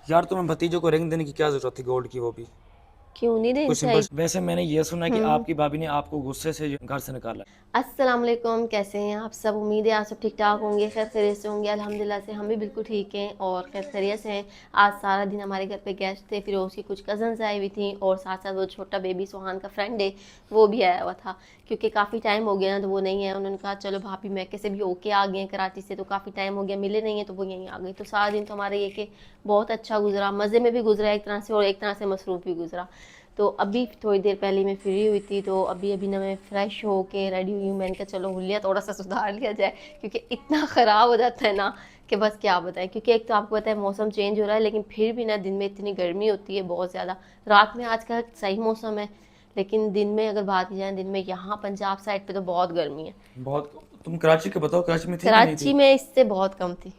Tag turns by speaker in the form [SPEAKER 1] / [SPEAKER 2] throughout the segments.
[SPEAKER 1] यार तुम्हें भतीजों को रिंग देने की क्या जरूरत थी गोल्ड की, वो भी
[SPEAKER 2] क्यों नहीं देनी
[SPEAKER 1] कुछ सिंपल।
[SPEAKER 2] चाहिए।
[SPEAKER 1] वैसे मैंने ये सुना है कि
[SPEAKER 2] हम्म।
[SPEAKER 1] आपकी भाभी ने आपको गुस्से से घर से निकाला है।
[SPEAKER 2] अस्सलाम वालेकुम, कैसे हैं आप सब। उम्मीद है आप सब ठीक ठाक होंगे, खैर खैरियत से होंगे। अल्हम्दुलिल्लाह से हम भी बिल्कुल ठीक हैं और खैर खैरियत से हैं। आज सारा दिन हमारे घर पे गेस्ट थे, फिर उसकी कुछ कज़न्स आई हुई थी और साथ साथ वो छोटा बेबी सुहान का फ्रेंड है वो भी आया हुआ था। क्योंकि काफ़ी टाइम हो गया ना, तो वो नहीं है। उन्होंने कहा चलो भाभी मैके से भी होके आ गए हैं कराची से, तो काफ़ी टाइम हो गया मिले नहीं है, तो वो यहीं आ गई। तो सारा दिन तो हमारा ये कि बहुत अच्छा गुजरा, मज़े में भी गुजरा एक तरह से और एक तरह से मसरूफ़ भी गुजरा। तो अभी थोड़ी देर पहले मैं फ्री हुई थी, तो अभी अभी ना मैं फ़्रेश हो के रेडी हुई हूँ। मैंने कहा चलो हुलिया थोड़ा सा सुधार लिया जाए, क्योंकि इतना ख़राब हो जाता है ना कि बस क्या बताएं। क्योंकि एक तो आपको पता है मौसम चेंज हो रहा है, लेकिन फिर भी ना दिन में इतनी गर्मी होती है बहुत ज़्यादा। रात में आजकल सही मौसम है, लेकिन दिन में अगर बात की जाए, दिन में यहाँ पंजाब साइड पे तो बहुत गर्मी है।
[SPEAKER 1] बहुत। तुम कराची के बताओ, कराची में थी कि नहीं
[SPEAKER 2] कराची
[SPEAKER 1] थी?
[SPEAKER 2] में इससे बहुत कम थी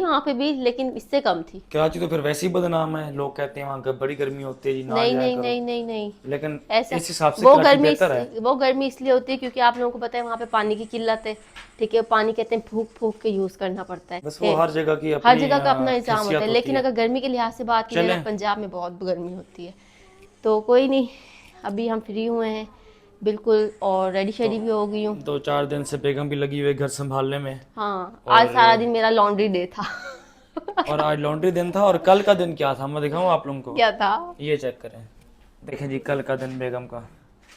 [SPEAKER 2] वहाँ पे भी, लेकिन इससे कम थी।
[SPEAKER 1] कराची तो फिर वैसे ही बदनाम है, लोग कहते हैं वहाँ बड़ी गर्मी होती है जी, ना
[SPEAKER 2] नहीं
[SPEAKER 1] जाया
[SPEAKER 2] नहीं
[SPEAKER 1] करो।
[SPEAKER 2] नहीं नहीं नहीं,
[SPEAKER 1] लेकिन
[SPEAKER 2] ऐसा
[SPEAKER 1] इस हिसाब से कराची बेहतर है।
[SPEAKER 2] वो गर्मी इसलिए होती है क्योंकि आप लोगों को पता है वहाँ पे पानी की किल्लत है। ठीक है, पानी कहते हैं फूक फूक के यूज़ करना पड़ता
[SPEAKER 1] बस
[SPEAKER 2] है।
[SPEAKER 1] वो हर जगह की
[SPEAKER 2] हर
[SPEAKER 1] अपनी
[SPEAKER 2] जगह का अपना निज़ाम होता
[SPEAKER 1] हैसियत
[SPEAKER 2] है,
[SPEAKER 1] होती
[SPEAKER 2] लेकिन
[SPEAKER 1] है।
[SPEAKER 2] अगर गर्मी के लिहाज से बात की जाए ना,
[SPEAKER 1] चलें।
[SPEAKER 2] पंजाब में बहुत गर्मी होती है। तो कोई नहीं, अभी हम फ्री हुए हैं बिल्कुल और रेडी
[SPEAKER 1] तो
[SPEAKER 2] शेडी भी हो गई हूँ।
[SPEAKER 1] 2-4 दिन से बेगम भी लगी हुई है घर संभालने में।
[SPEAKER 2] हाँ, आज
[SPEAKER 1] और
[SPEAKER 2] सारा दिन मेरा लॉन्ड्री डे था।
[SPEAKER 1] आज लॉन्ड्री दिन था। और कल का दिन क्या था मैं दिखाऊं आप लोगों को?
[SPEAKER 2] क्या था?
[SPEAKER 1] ये चेक करें। देखें जी, कल का दिन बेगम का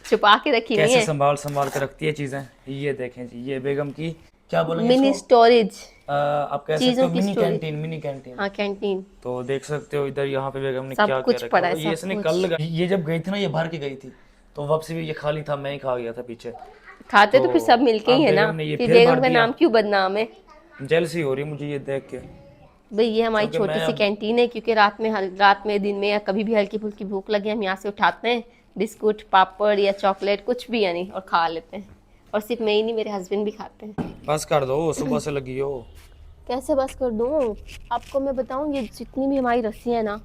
[SPEAKER 2] छुपा के रखी हुई
[SPEAKER 1] कैसे
[SPEAKER 2] है।
[SPEAKER 1] संभाल संभाल के रखती है चीजें। ये देखें जी, ये बेगम की क्या बोलेंगे
[SPEAKER 2] मिनी
[SPEAKER 1] इसको,
[SPEAKER 2] स्टोरेज,
[SPEAKER 1] आप कह सकते
[SPEAKER 2] चीज़ों
[SPEAKER 1] हो
[SPEAKER 2] की
[SPEAKER 1] mini
[SPEAKER 2] storage.
[SPEAKER 1] Canteen, mini canteen.
[SPEAKER 2] हाँ, कैंटीन।
[SPEAKER 1] तो देख सकते हो इधर यहाँ पे बेगम ने
[SPEAKER 2] सब
[SPEAKER 1] क्या क्या
[SPEAKER 2] कुछ
[SPEAKER 1] रखा
[SPEAKER 2] पड़ा है,
[SPEAKER 1] हुआ है। ये
[SPEAKER 2] सब
[SPEAKER 1] इसने कल
[SPEAKER 2] कुछ।
[SPEAKER 1] ये जब गई थी ना, ये भर के गई थी, तो वब से भी ये खाली था, मैं ही खा गया था पीछे।
[SPEAKER 2] खाते
[SPEAKER 1] तो
[SPEAKER 2] तो फिर सब मिलके ही
[SPEAKER 1] अब
[SPEAKER 2] है ना।
[SPEAKER 1] बेगम ने ये
[SPEAKER 2] फिर
[SPEAKER 1] फिर भर
[SPEAKER 2] बेगम का
[SPEAKER 1] दिया।
[SPEAKER 2] नाम क्यों बदनाम है।
[SPEAKER 1] जेलसी हो रही है मुझे ये देख के,
[SPEAKER 2] भाई ये हमारी
[SPEAKER 1] क्योंकि
[SPEAKER 2] छोटी
[SPEAKER 1] मैं
[SPEAKER 2] सी
[SPEAKER 1] अब
[SPEAKER 2] कैंटीन है, क्योंकि रात में दिन में या कभी भी हल्की फुल्की भूख लगे हम यहाँ से उठाते हैं बिस्कुट पापड़ या चॉकलेट कुछ भी यानी, और खा लेते हैं। और सिर्फ मैं ही नहीं, मेरे हस्बैंड भी खाते हैं।
[SPEAKER 1] बस कर दो, सुबह से लगी हो।
[SPEAKER 2] कैसे बस कर दूँ? आपको मैं बताऊँ, ये जितनी भी हमारी रस्सियाँ हैं ना,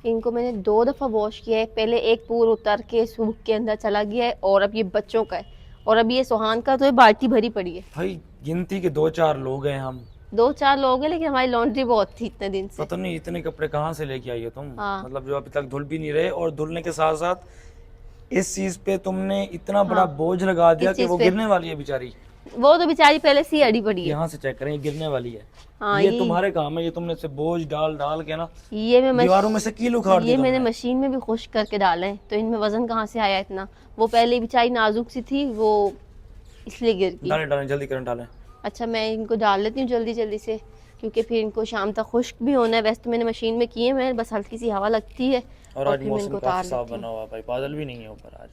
[SPEAKER 2] इनको मैंने 2 दफ़ा वॉश किया है। पहले एक पूर उतर के सूख के अंदर चला गया है, और अब ये बच्चों का है, और अब ये सुहान का तो ये बाल्टी भरी पड़ी है।
[SPEAKER 1] भाई गिनती के 2-4 लोग हैं हम।
[SPEAKER 2] 2-4 लोग हैं, लेकिन हमारी लॉन्ड्री बहुत थी इतने दिन से।
[SPEAKER 1] पता नहीं इतने कपड़े कहाँ से लेके आई हो तुम,
[SPEAKER 2] हाँ
[SPEAKER 1] मतलब जो अभी तक धुल भी नहीं रहे। और धुलने के साथ साथ इस चीज पे तुमने इतना बड़ा
[SPEAKER 2] हाँ।
[SPEAKER 1] बोझ लगा दिया
[SPEAKER 2] किस
[SPEAKER 1] कि
[SPEAKER 2] चीज़
[SPEAKER 1] वो
[SPEAKER 2] पे?
[SPEAKER 1] गिरने वाली है बेचारी।
[SPEAKER 2] वो तो बेचारी पहले से ही अड़ी पड़ी है।
[SPEAKER 1] यहाँ से चेक करें, ये गिरने वाली है।
[SPEAKER 2] हाँ,
[SPEAKER 1] ये तुम्हारे काम है, ये तुमने से बोझ डाल डाल के ना
[SPEAKER 2] ये मैं
[SPEAKER 1] दीवारों में से कील उखाड़ दी
[SPEAKER 2] ये मैंने
[SPEAKER 1] तुमने।
[SPEAKER 2] मशीन में भी खुश्क करके डाले हैं, तो इनमें वजन कहाँ से आया इतना। वो पहले बेचारी नाजुक सी थी, वो इसलिए गिर गई।
[SPEAKER 1] डालें डालें, जल्दी करें, डालें।
[SPEAKER 2] अच्छा, मैं इनको डाल लेती हूँ जल्दी जल्दी से, क्योंकि फिर इनको शाम तक खुश्क भी होना है। वैसे तो मैंने मशीन में किए हैं, बस हल्की सी हवा लगती है
[SPEAKER 1] और
[SPEAKER 2] और
[SPEAKER 1] आज
[SPEAKER 2] फिर मैं
[SPEAKER 1] मौसम
[SPEAKER 2] इनको
[SPEAKER 1] काफी
[SPEAKER 2] उतार
[SPEAKER 1] साफ
[SPEAKER 2] लेती हूँ।
[SPEAKER 1] बना हुआ भाई, बादल भी नहीं है ऊपर आज।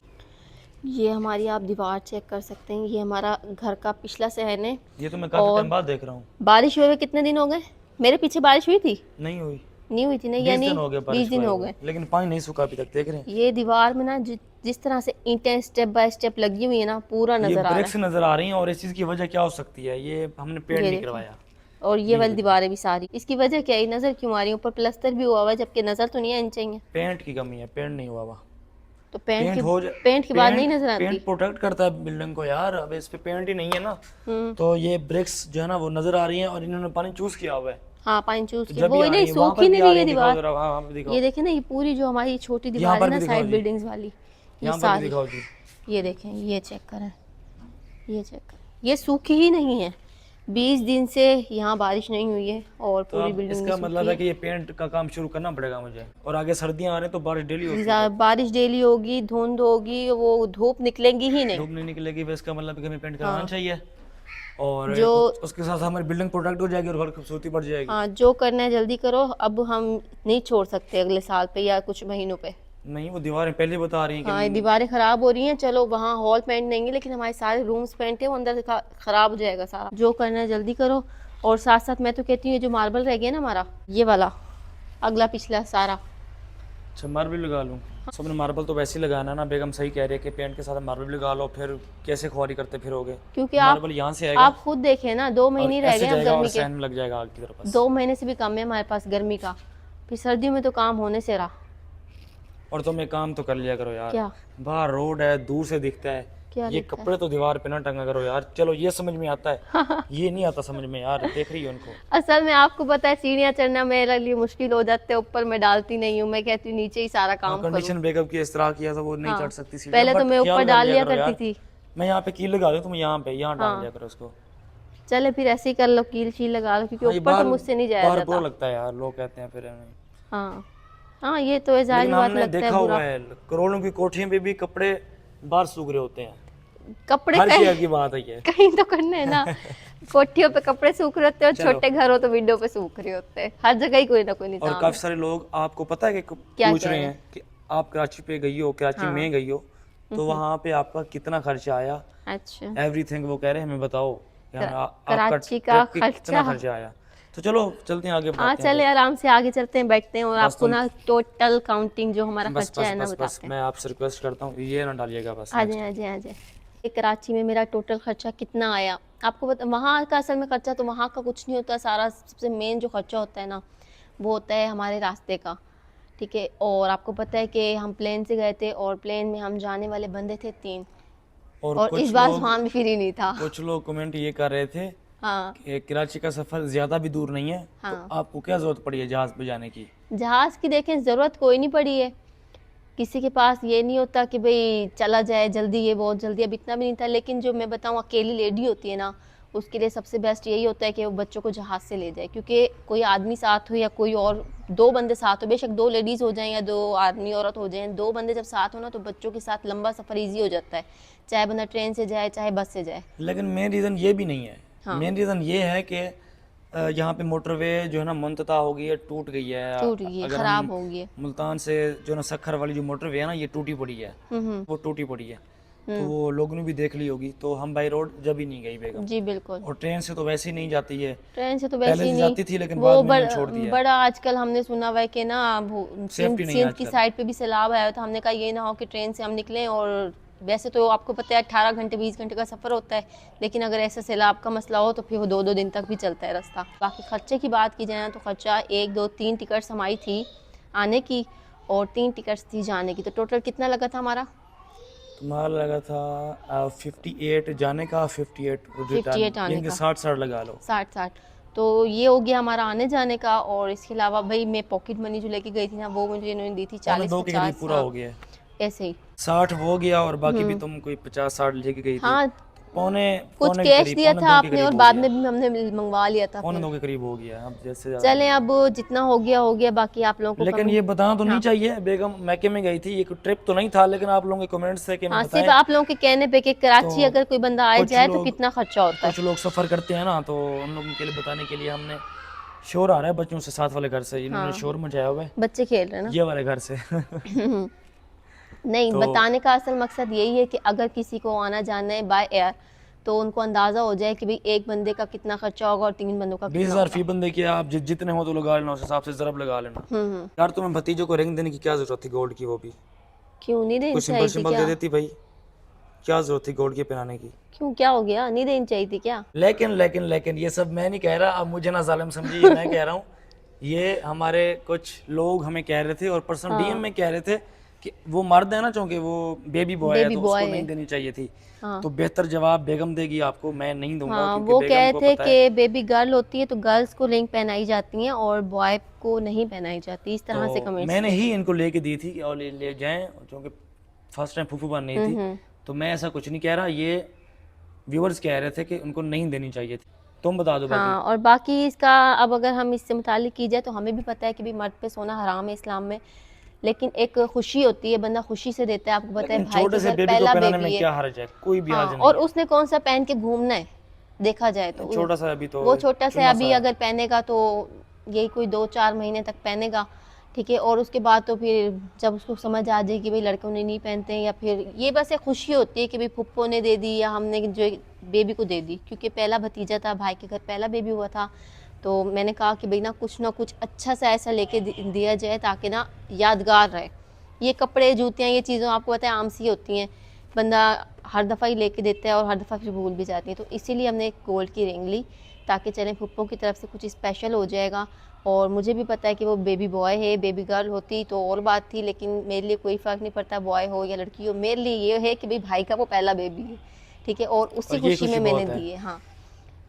[SPEAKER 2] ये हमारी आप दीवार चेक कर सकते हैं, ये हमारा घर का पिछला सहन है।
[SPEAKER 1] ये तो मैं काफी टाइम
[SPEAKER 2] और
[SPEAKER 1] बाद देख रहा हूँ।
[SPEAKER 2] बारिश हुए हुए कितने दिन हो गए? मेरे पीछे बारिश हुई थी?
[SPEAKER 1] नहीं हुई।
[SPEAKER 2] नहीं हुई थी ना,
[SPEAKER 1] 20
[SPEAKER 2] यानी
[SPEAKER 1] दिन हो गए
[SPEAKER 2] 20
[SPEAKER 1] बारिश को
[SPEAKER 2] दिन
[SPEAKER 1] आए
[SPEAKER 2] हो
[SPEAKER 1] हुए,
[SPEAKER 2] गए।
[SPEAKER 1] लेकिन पानी नहीं सूखा अभी तक, देख रहे हैं।
[SPEAKER 2] ये दीवार में ना जिस तरह से ईंटें स्टेप बाय स्टेप लगी हुई है ना, पूरा
[SPEAKER 1] ये
[SPEAKER 2] नजर आ रहा
[SPEAKER 1] ब्रिक्स नजर आ रही हैं, और इस चीज की वजह क्या हो सकती है, ये हमने
[SPEAKER 2] है।
[SPEAKER 1] पेंट
[SPEAKER 2] ये
[SPEAKER 1] नहीं
[SPEAKER 2] देखें,
[SPEAKER 1] करवाया।
[SPEAKER 2] और ये
[SPEAKER 1] ये
[SPEAKER 2] वाली
[SPEAKER 1] देखो,
[SPEAKER 2] दीवारें भी सारी, इसकी वजह क्या है? नजर क्यों आ रही है? ऊपर प्लास्टर भी हुआ हुआ है, जबकि नजर तो नहीं आनी चाहिए।
[SPEAKER 1] पेंट की कमी है, पेंट नहीं हुआ हुआ।
[SPEAKER 2] तो
[SPEAKER 1] पेंट हो जाए।
[SPEAKER 2] पेंट के बाद नहीं नजर आती।
[SPEAKER 1] पेंट प्रोटेक्ट करता है बिल्डिंग को यार, अब इस पे पेंट ही नहीं है ना।
[SPEAKER 2] हम्म।
[SPEAKER 1] तो ये ब्रिक्स जो है ना वो नजर आ रही हैं, और इन्होंने पानी चूज किया हुआ है।
[SPEAKER 2] हाँ, पाइन चूज
[SPEAKER 1] तो
[SPEAKER 2] की
[SPEAKER 1] जब
[SPEAKER 2] वो
[SPEAKER 1] भी
[SPEAKER 2] ही
[SPEAKER 1] आ
[SPEAKER 2] नहीं,
[SPEAKER 1] रही है, वहां
[SPEAKER 2] सूख
[SPEAKER 1] पर
[SPEAKER 2] ही
[SPEAKER 1] भी
[SPEAKER 2] नहीं
[SPEAKER 1] आ
[SPEAKER 2] रही
[SPEAKER 1] रही
[SPEAKER 2] है
[SPEAKER 1] है, दिखाओ
[SPEAKER 2] दीवार।
[SPEAKER 1] जरा, वहाँ भी दिखाओ।
[SPEAKER 2] ये देखें ना, ये पूरी जो हमारी छोटी
[SPEAKER 1] यहाँ
[SPEAKER 2] दीवार है
[SPEAKER 1] पर
[SPEAKER 2] ना
[SPEAKER 1] भी दिखाओ
[SPEAKER 2] साइड
[SPEAKER 1] जी,
[SPEAKER 2] बिल्डिंग्स वाली, ये
[SPEAKER 1] यहाँ पर भी
[SPEAKER 2] सारी,
[SPEAKER 1] दिखाओ जी।
[SPEAKER 2] ये देखें, ये चेक करें, ये चेक करें, ये सूखी ही नहीं है। 20 दिन से यहाँ बारिश नहीं हुई है और
[SPEAKER 1] तो
[SPEAKER 2] पूरी
[SPEAKER 1] अब
[SPEAKER 2] बिल्डिंग भी
[SPEAKER 1] इसका
[SPEAKER 2] सूखी
[SPEAKER 1] मतलब है
[SPEAKER 2] है।
[SPEAKER 1] कि ये पेंट का काम शुरू करना पड़ेगा मुझे, और आगे सर्दियाँ आ रही हैं तो बारिश डेली होती है फिर।
[SPEAKER 2] बारिश डेली होगी, धुंध होगी, वो धूप निकलेंगी ही नहीं।
[SPEAKER 1] धूप नहीं निकलेगी, फिर इसका मतलब है कि हमें पेंट कराना
[SPEAKER 2] हाँ,
[SPEAKER 1] चाहिए। और
[SPEAKER 2] जो
[SPEAKER 1] उसके साथ हमारी बिल्डिंग प्रोटेक्ट हो जाएगी और घर की खूबसूरती बढ़ जाएगी।
[SPEAKER 2] हाँ, जो करना है जल्दी करो, अब हम नहीं छोड़ सकते अगले साल पे या कुछ महीनों पे।
[SPEAKER 1] नहीं, वो दीवारें पहले बता रही हैं
[SPEAKER 2] हाँ, ये
[SPEAKER 1] कि
[SPEAKER 2] दीवारें खराब हो रही हैं, चलो वहाँ हॉल पेंट देंगे, लेकिन हमारे सारे रूम्स पेंट है, वो अंदर से खराब हो जाएगा सारा। जो करना है जल्दी करो। और साथ साथ मैं तो कहती हूँ, ये जो मार्बल रह गया ना हमारा, ये वाला अगला पिछला सारा।
[SPEAKER 1] अच्छा मार्बल लगा लूँ। सबने मार्बल तो वैसे ही लगाना ना, बेगम सही कह रही है कि पेंट के साथ मार्बल लगा लो, फिर कैसे खुआरी करते फिरोगे।
[SPEAKER 2] क्योंकि
[SPEAKER 1] मार्बल यहाँ से आएगा
[SPEAKER 2] आप खुद देखें ना, 2
[SPEAKER 1] और
[SPEAKER 2] महीने रह
[SPEAKER 1] ऐसे
[SPEAKER 2] गए अब
[SPEAKER 1] जाएगा और
[SPEAKER 2] गर्मी के।
[SPEAKER 1] सहन में लग जाएगा आग की तरफ बस।
[SPEAKER 2] 2 महीने से भी कम है हमारे पास गर्मी का, फिर सर्दियों में तो काम होने से रहा।
[SPEAKER 1] और तुम एक काम तो कर लिया करो यार,
[SPEAKER 2] क्या?
[SPEAKER 1] बाहर रोड है, दूर से दिखता है,
[SPEAKER 2] क्या
[SPEAKER 1] ये
[SPEAKER 2] लिखा है?
[SPEAKER 1] कपड़े तो दीवार पे ना टंगा करो यार। चलो ये समझ में आता है, ये नहीं आता समझ में यार। देख रही हो उनको?
[SPEAKER 2] असल में आपको पता है सीढ़ियाँ चढ़ना मेरे लिए मुश्किल हो जाते हैं, ऊपर मैं डालती नहीं हूँ, मैं कहती हूँ नीचे ही सारा
[SPEAKER 1] हाँ,
[SPEAKER 2] काम करूँ।
[SPEAKER 1] कंडीशन ब्रेकअप की इस तरह किया तो वो नहीं
[SPEAKER 2] हाँ,
[SPEAKER 1] चढ़ सकती सीढ़ियाँ,
[SPEAKER 2] पहले तो
[SPEAKER 1] बट
[SPEAKER 2] मैं ऊपर
[SPEAKER 1] ख्याल कर
[SPEAKER 2] डाल
[SPEAKER 1] लिया
[SPEAKER 2] लिया
[SPEAKER 1] करो
[SPEAKER 2] करती
[SPEAKER 1] यार।
[SPEAKER 2] थी।
[SPEAKER 1] मैं यहाँ पे कील लगा दूँ, तुम यहाँ पे यहाँ डाल दिया
[SPEAKER 2] हाँ,
[SPEAKER 1] करो उसको।
[SPEAKER 2] चले फिर ऐसे ही कर लो, कील शील लगा लो, क्योंकि
[SPEAKER 1] हाँ, ये
[SPEAKER 2] ऊपर तो
[SPEAKER 1] बाहर
[SPEAKER 2] मुझसे नहीं जाया
[SPEAKER 1] बाहर बुरा
[SPEAKER 2] जाता।
[SPEAKER 1] लगता है यार, लोग कहते हैं फिर हमें।
[SPEAKER 2] हाँ हाँ, ये तो है,
[SPEAKER 1] लेकिन
[SPEAKER 2] जाहिर बात
[SPEAKER 1] हमने
[SPEAKER 2] लगता है
[SPEAKER 1] देखा हुआ
[SPEAKER 2] बुरा।
[SPEAKER 1] है करोड़ों की कोठियों पे भी कपड़े बाहर सूख रहे होते हैं।
[SPEAKER 2] कपड़े
[SPEAKER 1] हर
[SPEAKER 2] कहीं
[SPEAKER 1] शहर की बात है ये।
[SPEAKER 2] कहीं तो करने है ना। कोठियों पे कपड़े सूख रहे होते हैं और
[SPEAKER 1] चलो,
[SPEAKER 2] छोटे घर हो तो विंडो पे सूख रहे होते हैं, हर जगह ही कोई ना कोई
[SPEAKER 1] और
[SPEAKER 2] निजाम
[SPEAKER 1] काफी
[SPEAKER 2] है।
[SPEAKER 1] सारे लोग आपको पता है कि
[SPEAKER 2] क्या
[SPEAKER 1] पूछ
[SPEAKER 2] कह
[SPEAKER 1] रहे
[SPEAKER 2] रहे
[SPEAKER 1] हैं कि आप कराची पे गई हो, कराची
[SPEAKER 2] हाँ।
[SPEAKER 1] में गई हो, तो वहाँ पे आपका कितना खर्चा आया,
[SPEAKER 2] अच्छा,
[SPEAKER 1] एवरीथिंग वो कह रहे हैं हमें बताओ कि
[SPEAKER 2] कर,
[SPEAKER 1] आपका
[SPEAKER 2] कराची का
[SPEAKER 1] ट्रिप की कितना
[SPEAKER 2] खर्चा।
[SPEAKER 1] खर्चा आया। तो चलो चलते हैं आगे,
[SPEAKER 2] हाँ
[SPEAKER 1] बढ़ाते हैं
[SPEAKER 2] चले,
[SPEAKER 1] फिर।
[SPEAKER 2] आराम से आगे चलते हैं, बैठते हैं और
[SPEAKER 1] बस
[SPEAKER 2] आपको
[SPEAKER 1] तुम
[SPEAKER 2] ना टोटल काउंटिंग जो हमारा
[SPEAKER 1] बस
[SPEAKER 2] खर्चा
[SPEAKER 1] बस
[SPEAKER 2] है ना
[SPEAKER 1] बस बस
[SPEAKER 2] बताते हैं।
[SPEAKER 1] मैं आपसे रिक्वेस्ट करता हूँ ये ना डालिएगा बस
[SPEAKER 2] आ
[SPEAKER 1] नेक्स्ट।
[SPEAKER 2] जाए आ जाए आ जाए। ये कराची में मेरा टोटल खर्चा कितना आया आपको बता। वहाँ का असल में खर्चा तो वहाँ का कुछ नहीं होता, सारा सबसे मेन जो खर्चा होता है ना वो होता है हमारे रास्ते का, ठीक है। और आपको पता है कि हम प्लेन से गए थे और प्लेन में हम जाने वाले बंदे थे 3,
[SPEAKER 1] और
[SPEAKER 2] और इस बार सामान भी फ्री नहीं था।
[SPEAKER 1] कुछ लोग कमेंट ये कर रहे थे
[SPEAKER 2] हाँ
[SPEAKER 1] कि कराची का सफर ज्यादा भी दूर नहीं है, तो
[SPEAKER 2] हाँ,
[SPEAKER 1] आपको क्या जरूरत पड़ी है जहाज पे जाने की?
[SPEAKER 2] जहाज़ की देखें ज़रूरत कोई नहीं पड़ी है, किसी के पास ये नहीं होता कि भाई चला जाए जल्दी, ये बहुत जल्दी, अब इतना भी नहीं था। लेकिन जो मैं बताऊँ अकेली लेडी होती है ना, उसके लिए सबसे बेस्ट यही होता है कि वो बच्चों को जहाज़ से ले जाए, क्योंकि कोई आदमी साथ हो या कोई और 2 बंदे साथ हो, बेशक 2 लेडीज़ हो जाएं या 2 आदमी औरत हो जाएं, 2 बंदे जब साथ हो ना तो बच्चों के साथ लंबा सफ़र ईजी हो जाता है, चाहे बंदा ट्रेन से जाए चाहे बस से जाए।
[SPEAKER 1] लेकिन मेन रीज़न ये भी नहीं है।
[SPEAKER 2] हाँ,
[SPEAKER 1] मेन रीज़न ये है कि यहाँ पे मोटरवे जो है ना मुनतता हो गई है, टूट गई है।
[SPEAKER 2] टूट गई है,
[SPEAKER 1] अगर
[SPEAKER 2] ख़राब
[SPEAKER 1] हम
[SPEAKER 2] हो गई है।
[SPEAKER 1] मुल्तान से जो है ना सखर वाली जो मोटरवे है ना, ये टूटी पड़ी है,
[SPEAKER 2] हम्म,
[SPEAKER 1] वो टूटी पड़ी है। तो वो लोगों ने भी देख ली होगी, तो हम बाई रोड जब ही नहीं गई बेगम।
[SPEAKER 2] जी बिल्कुल।
[SPEAKER 1] और ट्रेन से तो वैसे ही नहीं जाती है,
[SPEAKER 2] ट्रेन से तो वैसे
[SPEAKER 1] पहले
[SPEAKER 2] ही
[SPEAKER 1] से
[SPEAKER 2] नहीं,
[SPEAKER 1] जाती थी लेकिन
[SPEAKER 2] वो
[SPEAKER 1] बाद में इन्होंने छोड़ दिया है।
[SPEAKER 2] बड़ा आजकल हमने सुना हुआ है कि ना वो सिंध
[SPEAKER 1] सेफ्टी नहीं है
[SPEAKER 2] सिंध की
[SPEAKER 1] आजकल।
[SPEAKER 2] साइड पे भी सैलाब आया था, हमने कहा ये ना हो कि ट्रेन से हम निकलें, और वैसे तो आपको पता है 18 घंटे 20 घंटे का सफ़र होता है, लेकिन अगर ऐसा सैलाब का मसला हो तो फिर वो 2-2 दिन तक भी चलता है रास्ता। बाकी खर्चे की बात की जाए ना तो खर्चा 1 2 3 टिकट्स हमारी थी आने की और 3 टिकट्स थी जाने की, तो टोटल कितना लगा था हमारा?
[SPEAKER 1] तुम्हारा लगा था 58 जाने का, 58 रिटर्न,
[SPEAKER 2] 58 आने
[SPEAKER 1] यानी कि
[SPEAKER 2] का,
[SPEAKER 1] 60 लगा लो।
[SPEAKER 2] 60 तो ये हो गया हमारा आने जाने का। और इसके अलावा भाई मैं पॉकेट मनी जो लेके गई थी ना वो मुझे इन्होंने दी थी
[SPEAKER 1] पौने 2 के करीब
[SPEAKER 2] 40-50।
[SPEAKER 1] पूरा
[SPEAKER 2] हाँ
[SPEAKER 1] हो गया है।
[SPEAKER 2] ऐसे ही।
[SPEAKER 1] 60 हो गया और बाकी भी तुम कोई 50-60 लेके गई थी।
[SPEAKER 2] हाँ,
[SPEAKER 1] पौने
[SPEAKER 2] कुछ
[SPEAKER 1] पौने के
[SPEAKER 2] कैश
[SPEAKER 1] करीब,
[SPEAKER 2] दिया
[SPEAKER 1] पौने
[SPEAKER 2] था
[SPEAKER 1] 2 के
[SPEAKER 2] आपने और
[SPEAKER 1] करीब हो
[SPEAKER 2] बाद
[SPEAKER 1] गया,
[SPEAKER 2] में भी हमने मंगवा लिया था
[SPEAKER 1] पौने
[SPEAKER 2] फिर।
[SPEAKER 1] 2 के करीब हो गया, अब जैसे ज़्यादा
[SPEAKER 2] चलें,
[SPEAKER 1] नहीं है।
[SPEAKER 2] अब जितना हो गया, बाकी आप लोगों को
[SPEAKER 1] लेकिन
[SPEAKER 2] कमेंट।
[SPEAKER 1] ये बताना तो नहीं
[SPEAKER 2] हाँ
[SPEAKER 1] चाहिए, बेगम मैके में गई थी, ये कोई ट्रिप तो नहीं था, लेकिन आप लोगों के कमेंट्स थे कि
[SPEAKER 2] हाँ,
[SPEAKER 1] हमें
[SPEAKER 2] सिर्फ
[SPEAKER 1] बताएं।
[SPEAKER 2] आप लोगों के कहने पे कि
[SPEAKER 1] तो
[SPEAKER 2] कराची अगर कोई बंदा आए
[SPEAKER 1] कुछ
[SPEAKER 2] जाए तो
[SPEAKER 1] लोग
[SPEAKER 2] कितना खर्चा होता है।
[SPEAKER 1] कुछ लोग सफ़र करते हैं ना, तो उन लोगों के लिए बताने के लिए हमने, शोर आ रहा है बच्चों से साथ वाले घर से, इन्होंने
[SPEAKER 2] हाँ,
[SPEAKER 1] शोर मचाया हुआ है
[SPEAKER 2] बच्चे खेल रहे हैं
[SPEAKER 1] ये वाले घर से।
[SPEAKER 2] ना। नहीं,
[SPEAKER 1] तो
[SPEAKER 2] बताने का असल मकसद यही है कि अगर किसी को आना जाना है बाय एयर तो उनको अंदाज़ा हो जाए कि भाई एक बंदे का कितना खर्चा होगा और 3 बंदों का कितना
[SPEAKER 1] 20,000
[SPEAKER 2] होगा।
[SPEAKER 1] फी बंदे की, आप जितने हो तो लगा लेना, उस हिसाब से ज़रब लगा लेना।
[SPEAKER 2] हम्म।
[SPEAKER 1] यार तुम्हें भतीजों को रिंग देने की क्या जरूरत थी गोल्ड की, वो भी
[SPEAKER 2] क्यों नहीं देनी
[SPEAKER 1] कोई सिंपल
[SPEAKER 2] चाहिए थी
[SPEAKER 1] सिंपल दे
[SPEAKER 2] क्या?
[SPEAKER 1] देती भाई, क्या जरूरत थी गोल्ड के पहनाने की?
[SPEAKER 2] क्यों, क्या हो गया, नहीं देनी चाहिए थी क्या?
[SPEAKER 1] लेकिन ये सब मैं नहीं कह रहा, अब मुझे ना जालिम समझिए, ये मैं कह रहा हूँ। ये हमारे कुछ लोग हमें कह रहे थे और पर्सनल डीएम
[SPEAKER 2] हाँ,
[SPEAKER 1] में कह रहे थे कि वो मर्द है ना, चूंकि वो बेबी बॉय है
[SPEAKER 2] बेबी
[SPEAKER 1] तो
[SPEAKER 2] बॉय
[SPEAKER 1] उसको
[SPEAKER 2] है।
[SPEAKER 1] नहीं देनी चाहिए थी।
[SPEAKER 2] हाँ
[SPEAKER 1] तो बेहतर जवाब बेगम देगी आपको, मैं नहीं दूंगा,
[SPEAKER 2] हाँ,
[SPEAKER 1] क्योंकि
[SPEAKER 2] वो कह
[SPEAKER 1] बेगम
[SPEAKER 2] रहे
[SPEAKER 1] को
[SPEAKER 2] थे
[SPEAKER 1] पता है।
[SPEAKER 2] कि बेबी गर्ल होती है तो गर्ल्स को रिंग पहनाई जाती हैं और बॉय को नहीं पहनाई जाती, इस तरह से
[SPEAKER 1] तो
[SPEAKER 2] कमेंट्स
[SPEAKER 1] मैंने
[SPEAKER 2] थे।
[SPEAKER 1] ही इनको लेके दी थी और ले जाएं, क्योंकि फर्स्ट टाइम फूफू बन रही थी। तो मैं ऐसा कुछ नहीं कह रहा, ये व्यूअर्स कह रहे थे कि उनको नहीं देनी चाहिए थी। तुम बता दो बाकी।
[SPEAKER 2] हाँ, और बाकी इसका अब अगर हम इससे मुतालिक की जाए तो हमें भी पता है कि भी मर्द पे सोना हराम है इस्लाम में, लेकिन एक खुशी होती है, बंदा खुशी से देता है। आपको पता है
[SPEAKER 1] लेकिन
[SPEAKER 2] भाई
[SPEAKER 1] छोटे
[SPEAKER 2] के
[SPEAKER 1] से
[SPEAKER 2] घर
[SPEAKER 1] बेबी को
[SPEAKER 2] पहला
[SPEAKER 1] पहनाने
[SPEAKER 2] बेबी
[SPEAKER 1] में
[SPEAKER 2] है।
[SPEAKER 1] क्या हर्ज है, कोई भी
[SPEAKER 2] हाँ,
[SPEAKER 1] हर्ज नहीं
[SPEAKER 2] और
[SPEAKER 1] है।
[SPEAKER 2] उसने कौन सा पहन के घूमना है, देखा जाए तो
[SPEAKER 1] छोटा सा अभी तो
[SPEAKER 2] वो छोटा सा
[SPEAKER 1] चुन्ना
[SPEAKER 2] अभी
[SPEAKER 1] सा है।
[SPEAKER 2] अगर पहनेगा तो यही कोई 2-4 महीने तक पहनेगा, ठीक है। और उसके बाद तो फिर जब उसको समझ आ जाए कि भाई लड़कों ने नहीं पहनते हैं, या फिर ये बस एक खुशी होती है कि भाई फुप्पो ने दे दी या हमने जो बेबी को दे दी, क्योंकि पहला भतीजा था, भाई के घर पहला बेबी हुआ था। तो मैंने कहा कि भाई ना कुछ अच्छा सा ऐसा लेके दिया जाए ताकि ना यादगार रहे। ये कपड़े जूतियाँ ये चीज़ों आपको पता है आम सी होती हैं, बंदा हर दफ़ा ही लेके देता है और हर दफ़ा फिर भूल भी जाती है। तो इसीलिए हमने एक गोल्ड की रिंग ली ताकि चलें फुप्पो की तरफ से कुछ स्पेशल हो जाएगा और मुझे भी पता है कि वो बेबी बॉय है, बेबी गर्ल होती तो और बात थी, लेकिन मेरे लिए कोई फ़र्क नहीं पड़ता बॉय हो या लड़की हो। मेरे लिए ये है कि भाई का वो पहला बेबी है, ठीक है, और उसी
[SPEAKER 1] और ये
[SPEAKER 2] खुशी में
[SPEAKER 1] खुशी
[SPEAKER 2] मैंने
[SPEAKER 1] बहुत है।
[SPEAKER 2] दी है। हाँ,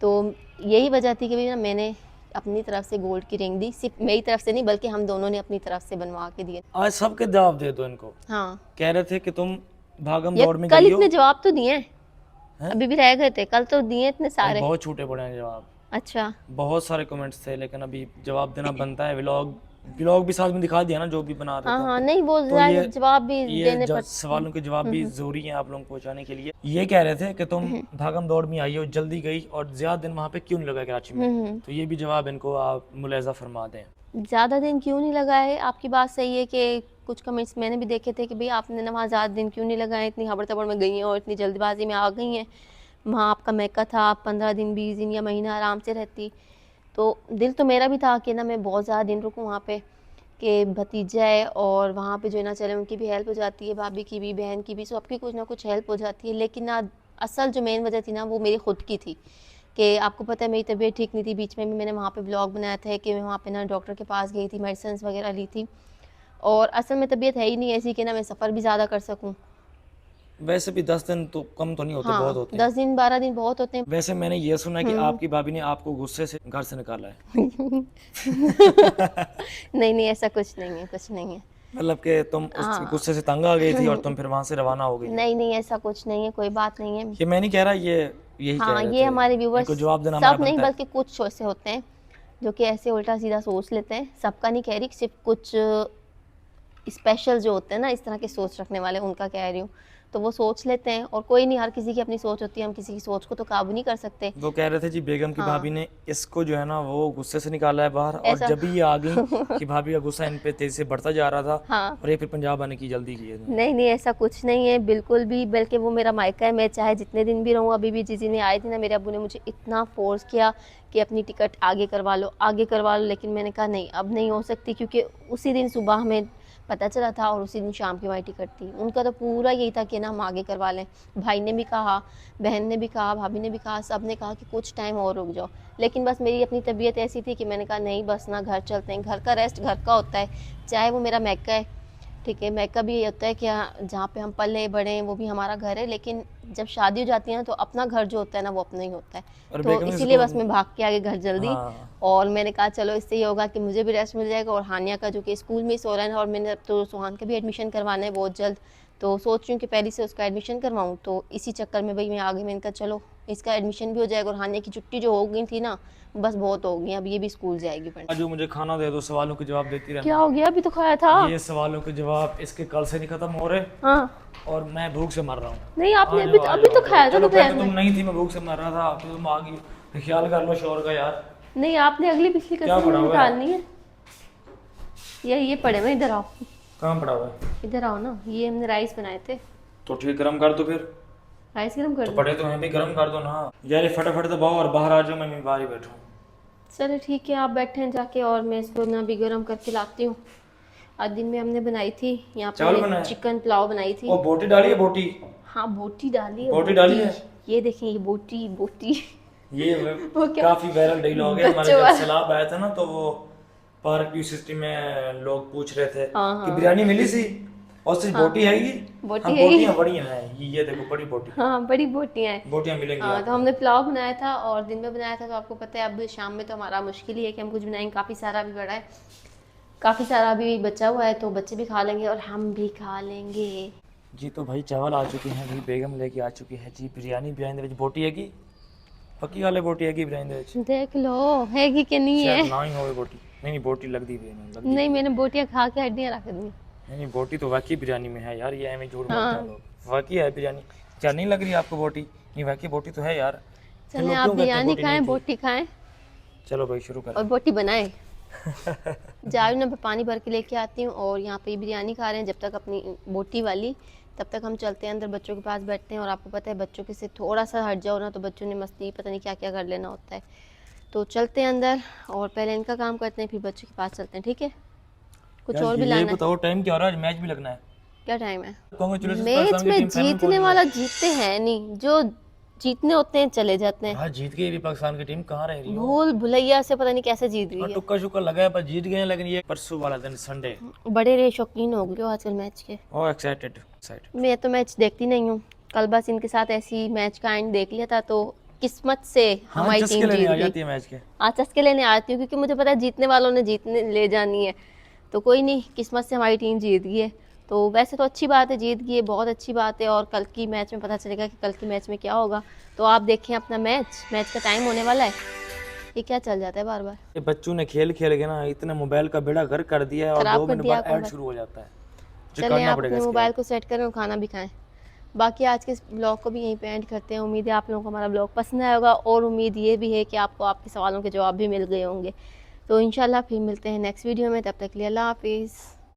[SPEAKER 2] तो यही वजह थी कि भाई ना मैंने अपनी तरफ से गोल्ड की रिंग दी, सिर्फ मेरी तरफ से नहीं बल्कि हम दोनों ने अपनी तरफ से बनवा के दिए।
[SPEAKER 1] आज सबके जवाब दे दो इनको।
[SPEAKER 2] हाँ,
[SPEAKER 1] कह रहे थे कि तुम भागम
[SPEAKER 2] ये
[SPEAKER 1] दौड़ में
[SPEAKER 2] कल
[SPEAKER 1] गई हो।
[SPEAKER 2] इतने जवाब तो दिए हैं,
[SPEAKER 1] हैं?
[SPEAKER 2] अभी भी रह गए थे, कल तो दिए इतने
[SPEAKER 1] भाई
[SPEAKER 2] सारे।
[SPEAKER 1] बहुत छूटे पड़े हैं जवाब,
[SPEAKER 2] अच्छा,
[SPEAKER 1] बहुत सारे कमेंट्स थे, लेकिन अभी जवाब देना बनता है। व्लॉग भी साथ में दिखा दिया ना जो भी बना रहे
[SPEAKER 2] हाँ
[SPEAKER 1] थे
[SPEAKER 2] हाँ,
[SPEAKER 1] हम।
[SPEAKER 2] नहीं वो
[SPEAKER 1] तो ये
[SPEAKER 2] जवाब भी देने पड़ते।
[SPEAKER 1] सवालों के जवाब भी जरूरी हैं आप लोगों को पहुंचाने के लिए। ये कह रहे थे कि तुम भागम दौड़ में आई हो, जल्दी गई और ज्यादा दिन वहां पे क्यों नहीं लगा कराची में, तो ये भी जवाब इनको आप मुलाहिजा फरमा दें।
[SPEAKER 2] ज़्यादा दिन क्यों नहीं लगाए, आपकी बात सही है कि कुछ कमेंट्स मैंने भी देखे थे कि भाई आपने ना वहाँ ज़्यादा दिन क्यों नहीं लगाए, इतनी हबड़ तबड़ में गई हैं और इतनी जल्दबाजी में आ गई हैं। वहाँ आपका मैका था, आप 15 दिन 20 दिन या महीना आराम से रहती। तो दिल तो मेरा भी था कि ना मैं बहुत ज़्यादा दिन रुकूँ वहाँ पे, कि भतीजा है और वहाँ पे जो है ना चले उनकी भी हेल्प हो जाती है, भाभी की भी, बहन की भी, सबकी कुछ ना कुछ हेल्प हो जाती है। लेकिन ना असल जो मेन वजह थी ना वो मेरी खुद की थी, कि आपको पता है मेरी तबीयत ठीक नहीं थी। बीच में भी मैंने वहाँ पे ब्लॉग बनाया था कि मैं वहाँ पे ना डॉक्टर के पास गई थी, मेडिसिन वगैरह ली थी, और असल में तबीयत है ही नहीं ऐसी कि ना मैं सफ़र भी ज़्यादा कर सकूँ।
[SPEAKER 1] वैसे भी 10 दिन तो कम तो नहीं होते, बहुत
[SPEAKER 2] हाँ,
[SPEAKER 1] होते हैं।
[SPEAKER 2] 10 दिन 12 दिन बहुत होते हैं।
[SPEAKER 1] वैसे मैंने ये सुना है कि आपकी भाभी ने आपको गुस्से से घर से निकाला है।
[SPEAKER 2] नहीं नहीं, ऐसा कुछ नहीं है, कुछ नहीं है।
[SPEAKER 1] मतलब कि तुम उस गुस्से से तंग आ गई थी और तुम फिर वहां से रवाना हो गई हो।
[SPEAKER 2] नहीं नहीं, ऐसा कुछ नहीं है, कोई बात नहीं है।
[SPEAKER 1] ये मैं नहीं कह रहा, ये यही कह
[SPEAKER 2] हाँ,
[SPEAKER 1] रहे
[SPEAKER 2] ये
[SPEAKER 1] थे।
[SPEAKER 2] हमारे व्यूवर्स
[SPEAKER 1] इनको जवाब देना हमारा
[SPEAKER 2] सब नहीं
[SPEAKER 1] बनता है।
[SPEAKER 2] बल्कि कुछ ऐसे होते हैं जो कि ऐसे उल्टा सीधा सोच लेते हैं। सबका नहीं कह रही, सिर्फ कुछ स्पेशल जो होते हैं ना इस तरह की सोच रखने वाले, उनका कह रही हूँ। तो वो सोच लेते हैं, और कोई नहीं, हर किसी की अपनी सोच होती है, हम किसी की सोच को तो काबू नहीं कर सकते।
[SPEAKER 1] वो कह रहे थे जी बेगम की भाभी ने इसको जो है ना वो गुस्से से निकाला है बाहर, और
[SPEAKER 2] ऐसा
[SPEAKER 1] जब भी ये आ गई कि भाभी का गुस्सा इन पे तेजी से बढ़ता जा रहा था,
[SPEAKER 2] हाँ,
[SPEAKER 1] और ये फिर पंजाब आने की जल्दी की है।
[SPEAKER 2] नहीं नहीं, ऐसा कुछ नहीं है बिल्कुल भी, बल्कि वो मेरा मायका है, मैं चाहे जितने दिन भी रहूँ। अभी भी जिस दिन आई थी ना, मेरे अब्बू ने मुझे इतना फोर्स किया कि अपनी टिकट आगे करवा लो, आगे करवा लो, लेकिन मैंने कहा नहीं, अब नहीं हो सकती, क्योंकि उसी दिन सुबह हमें पता चला था और उसी दिन शाम की हमारी टिकट थी। उनका तो पूरा यही था कि ना हम आगे करवा लें। भाई ने भी कहा, बहन ने भी कहा, भाभी ने भी कहा, सब ने कहा कि कुछ टाइम और रुक जाओ, लेकिन बस मेरी अपनी तबीयत ऐसी थी कि मैंने कहा नहीं, बस ना घर चलते हैं। घर का रेस्ट घर का होता है, चाहे वो मेरा मैका है, ठीक है, मैका भी ये होता है कि जहाँ पे हम पले बड़े हैं वो भी हमारा घर है, लेकिन जब शादी हो जाती है ना तो अपना घर जो होता है ना वो अपना ही होता है।
[SPEAKER 1] और
[SPEAKER 2] तो
[SPEAKER 1] बेगम
[SPEAKER 2] इसीलिए
[SPEAKER 1] इसको
[SPEAKER 2] बस मैं भाग के आगे घर जल्दी।
[SPEAKER 1] हाँ,
[SPEAKER 2] और मैंने कहा चलो इससे ये होगा कि मुझे भी रेस्ट मिल जाएगा, और हानिया का जो कि स्कूल में सो रहा है, और मैंने अब तो सुहान का भी एडमिशन करवाना है बहुत जल्द, तो सोच रही हूँ कि पहले से उसका एडमिशन करवाऊँ। तो इसी चक्कर में भाई मैं आ गई, मैंने कहा चलो इसका एडमिशन भी हो जाएगा, और हानिया की छुट्टी जो हो गई थी ना बस बहुत हो गई, अब ये भी स्कूल जाएगी पढ़ने।
[SPEAKER 1] जो मुझे खाना दे दो, सवालों के जवाब देती रहना।
[SPEAKER 2] क्या हो गया, अभी तो खाया था।
[SPEAKER 1] ये सवालों के जवाब इसके कल से नहीं खत्म हो रहे,
[SPEAKER 2] हाँ,
[SPEAKER 1] और मैं भूख से मर रहा हूँ।
[SPEAKER 2] नहीं आपने
[SPEAKER 1] आ
[SPEAKER 2] अभी
[SPEAKER 1] जाओ, आ
[SPEAKER 2] अभी
[SPEAKER 1] जाओ,
[SPEAKER 2] तो
[SPEAKER 1] आ जाओ।
[SPEAKER 2] खाया था
[SPEAKER 1] चलो
[SPEAKER 2] दोपहर
[SPEAKER 1] पहले
[SPEAKER 2] में।
[SPEAKER 1] तुम नहीं थी, मैं भूख से मर रहा था, फिर तुम आ गई, तो ख्याल कर लो शोर का यार।
[SPEAKER 2] नहीं, आपने अगली पिछली
[SPEAKER 1] क्या
[SPEAKER 2] कसम
[SPEAKER 1] पड़ा हुआ है?
[SPEAKER 2] निकालनी है। ये पड़े हुए, इधर आओ,
[SPEAKER 1] कहाँ पड़ा हुआ है?
[SPEAKER 2] इधर आओ ना, ये हमने राइस बनाए थे।
[SPEAKER 1] तो ठीक, गर्म कर दो फिर।
[SPEAKER 2] राइस गरम कर
[SPEAKER 1] तो
[SPEAKER 2] दो।
[SPEAKER 1] पड़े तो हैं भी, गर्म कर दो ना यार। ये फटाफट दबाओ और बाहर आ जाओ, मैं बाहर ही बैठा हूँ।
[SPEAKER 2] चलो ठीक है, आप बैठे हैं जाके, और मैं इसको ना भी गरम करके लाती हूँ। आज दिन में हमने बनाई थी यहाँ
[SPEAKER 1] चावल
[SPEAKER 2] पे
[SPEAKER 1] बनाए?
[SPEAKER 2] चिकन पुलाव बनाई थी।
[SPEAKER 1] और बोटी डाली है, बोटी?
[SPEAKER 2] हाँ, बोटी डाली है,
[SPEAKER 1] बोटी डाली है?
[SPEAKER 2] ये देखें, ये बोटी बोटी
[SPEAKER 1] ये
[SPEAKER 2] वो क्या
[SPEAKER 1] काफी वायरल डायलॉग है हमारे।
[SPEAKER 2] बच्चों
[SPEAKER 1] जब
[SPEAKER 2] वाला।
[SPEAKER 1] सैलाब आया था ना तो वो पार्क व्यू सिटी में लोग पूछ रहे थे
[SPEAKER 2] हाँ,
[SPEAKER 1] कि
[SPEAKER 2] हाँ।
[SPEAKER 1] बिरयानी मिली सी, और सिर्फ बोटी है ये।
[SPEAKER 2] बोटी
[SPEAKER 1] हाँ,
[SPEAKER 2] है ये।
[SPEAKER 1] बोटियां बड़ी हैं, ये देखो बड़ी बोटी,
[SPEAKER 2] हाँ, बड़ी बोटियाँ हैं।
[SPEAKER 1] बोटियां मिलेंगी
[SPEAKER 2] हाँ, तो
[SPEAKER 1] आपको।
[SPEAKER 2] हमने पुलाव बनाया था और दिन में बनाया था, तो आपको पता है अब शाम में तो हमारा मुश्किल ही है कि हम कुछ बनाएंगे। काफ़ी सारा भी बड़ा है, काफ़ी सारा अभी बचा हुआ है, तो बच्चे भी खा लेंगे और हम भी खा लेंगे।
[SPEAKER 1] जी तो भाई चावल आ चुके हैं, भाई बेगम लेके आ चुकी है जी बिरयानी। बिरयानी दे विच बोटी है की पक्की गल है, बोटी है की बिरयानी दे विच?
[SPEAKER 2] देख लो है कि नहीं है।
[SPEAKER 1] शायद ना ही होवे बोटी। नहीं बोटी लगदी भी नहीं।
[SPEAKER 2] नहीं, मैंने बोटियाँ खा के हड्डियाँ रख दी।
[SPEAKER 1] नहीं, बोटी तो वाकई बिरयानी में है यार, ये एਵੇਂ झूठ
[SPEAKER 2] हाँ।
[SPEAKER 1] बोलते हैं लोग। वाकई है बिरयानी। क्या नहीं लग रही है आपको बोटी? नहीं, वाकई बोटी तो है यार। फिर
[SPEAKER 2] चलें,
[SPEAKER 1] लोग
[SPEAKER 2] आप
[SPEAKER 1] क्यों कहते हैं
[SPEAKER 2] बिरयानी
[SPEAKER 1] बोटी
[SPEAKER 2] खाएं,
[SPEAKER 1] नहीं थी?
[SPEAKER 2] बोटी खाएं
[SPEAKER 1] चलो भाई शुरू
[SPEAKER 2] और
[SPEAKER 1] करें।
[SPEAKER 2] बोटी बनाएं। जा रही हूँ मैं पानी भर के लेके आती हूँ, और यहाँ पे बिरयानी खा रहे हैं जब तक अपनी बोटी वाली, तब तक हम चलते हैं अंदर, बच्चों के पास बैठते हैं। और आपको पता है बच्चों के से थोड़ा सा हट जाओ ना तो बच्चों ने मस्ती पता नहीं क्या क्या कर लेना होता है। तो चलते हैं अंदर, और पहले इनका काम करते हैं, फिर बच्चों के पास चलते हैं, ठीक है? कुछ और भी
[SPEAKER 1] ये
[SPEAKER 2] लाना है?
[SPEAKER 1] बताओ टाइम क्या हो रहा है? आज मैच भी लगना है।
[SPEAKER 2] क्या टाइम है?
[SPEAKER 1] कांग्रेचुलेशन
[SPEAKER 2] मैच में जीतने वाला जीतते हैं नहीं, जो जीतने होते हैं चले जाते हैं।
[SPEAKER 1] हाँ जीत गई भी पाकिस्तान की टीम, कहाँ रह रही हो?
[SPEAKER 2] भूल भुलैया से पता नहीं कैसे जीत गई
[SPEAKER 1] हाँ,
[SPEAKER 2] है।
[SPEAKER 1] टुक्का शुक्का लगाया पर जीत गए, लेकिन ये परसों वाला दिन संडे।
[SPEAKER 2] बड़े रे शौकीन हो गए हो आजकल मैच के।
[SPEAKER 1] और एक्साइटेड एक्साइटेड।
[SPEAKER 2] मैं तो मैच देखती नहीं हूँ, कल बस इनके साथ ऐसी मैच का एंड देख लिया था, तो किस्मत से
[SPEAKER 1] हाँ
[SPEAKER 2] हमारी
[SPEAKER 1] चस्के
[SPEAKER 2] टीम
[SPEAKER 1] लेने
[SPEAKER 2] जीत
[SPEAKER 1] आ
[SPEAKER 2] गई।
[SPEAKER 1] जाती है मैच के।
[SPEAKER 2] आज चस्के लेने आती हूँ क्योंकि मुझे पता है जीतने वालों ने जीतने ले जानी है, तो कोई नहीं, किस्मत से हमारी टीम जीत गई है। तो वैसे तो अच्छी बात है, जीत गई है, बहुत अच्छी बात है, और कल की मैच में पता चलेगा कि कल की मैच में क्या होगा। तो आप देखें अपना मैच का टाइम होने वाला है। ये क्या चल जाता है बार बार,
[SPEAKER 1] ये बच्चों ने खेल खेल के ना इतने मोबाइल का बेड़ा गर्क कर दिया है, और
[SPEAKER 2] खराब
[SPEAKER 1] 2
[SPEAKER 2] कर
[SPEAKER 1] मिनट
[SPEAKER 2] दिया
[SPEAKER 1] बाद ऐड शुरू हो जाता है। जो
[SPEAKER 2] चलें
[SPEAKER 1] करना
[SPEAKER 2] आप
[SPEAKER 1] पड़ेगा
[SPEAKER 2] अपने
[SPEAKER 1] इसके
[SPEAKER 2] मोबाइल
[SPEAKER 1] बाद।
[SPEAKER 2] को सेट करें और खाना भी खाएं। बाकी आज के इस ब्लॉग को भी यहीं पे एंड करते हैं। उम्मीद है आप लोगों को हमारा ब्लॉग पसंद आया होगा, और उम्मीद ये भी है कि आपको आपके सवालों के जवाब भी मिल गए होंगे। तो इंशाल्लाह फिर मिलते हैं नेक्स्ट वीडियो में, तब तक के लिए अल्लाह हाफिज़।